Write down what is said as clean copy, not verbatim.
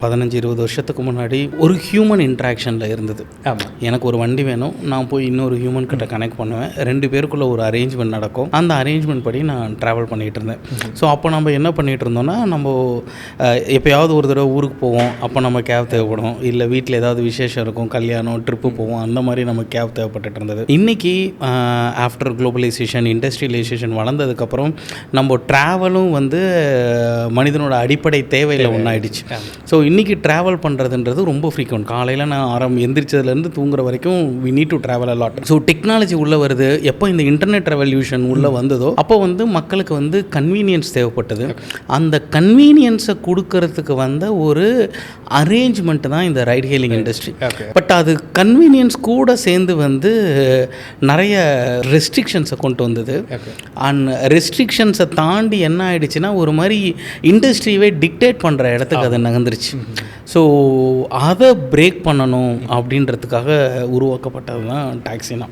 15-20 வருஷத்துக்கு முன்னாடி ஒரு ஹியூமன் இன்ட்ராக்ஷனில் இருந்தது. ஆமாம். எனக்கு ஒரு வண்டி வேணும், நான் போய் இன்னொரு ஹியூமன் கிட்ட கனெக்ட் பண்ணுவேன், 2 பேருக்குள்ளே ஒரு அரேஞ்ச்மெண்ட் நடக்கும். அந்த அரேஞ்ச்மெண்ட் படி நான் ட்ராவல் பண்ணிகிட்டு இருந்தேன். ஸோ அப்போ நம்ம என்ன பண்ணிகிட்டு இருந்தோம்னா, நம்ம எப்போயாவது ஒரு தடவை ஊருக்கு போவோம், அப்போ நம்ம கேப் தேவைப்படும். இல்லை வீட்டில் ஏதாவது விசேஷம் இருக்கும், கல்யாணம், ட்ரிப்பு போவோம், அந்த மாதிரி நம்ம கேப் தேவைப்பட்டுட்டு இருந்தது. இன்றைக்கி ஆஃப்டர் குளோபலைசேஷன், இண்டஸ்ட்ரியலைசேஷன் வளர்ந்ததுக்கப்புறம் நம்ம ட்ராவலும் மனிதனோட அடிப்படை தேவையில் ஒன்றாயிடுச்சு. ஸோ இன்றைக்கி ட்ராவல் பண்ணுறதுன்றது ரொம்ப ஃப்ரீக்வெண்ட். காலையில் நான் எந்திரிச்சதுலேருந்து தூங்குற வரைக்கும் we need to travel a lot. So technology உள்ளே வருது. எப்போ இந்த இன்டர்நெட் ரெவல்யூஷன் உள்ளே வந்ததோ அப்போ மக்களுக்கு கன்வீனியன்ஸ் தேவைப்பட்டது. அந்த கன்வீனியன்ஸை கொடுக்கறதுக்கு ஒரு அரேஞ்ச்மெண்ட் தான் இந்த ரைட் ஹெயிலிங் இண்டஸ்ட்ரி. பட் அது கன்வீனியன்ஸ் கூட சேர்ந்து நிறைய ரெஸ்ட்ரிக்ஷன்ஸை கொண்டு வந்தது. அண்ட் ரெஸ்ட்ரிக்ஷன்ஸை தாண்டி என்ன ஆயிடுச்சுன்னா, ஒரு மாதிரி இண்டஸ்ட்ரியவே டிக்டேட் பண்ணுற இடத்துக்கு அது நகர்ந்துருச்சு. ஸோ அதை பிரேக் பண்ணணும் அப்படின்றதுக்காக உருவாக்கப்பட்டது தான் டாக்ஸினா.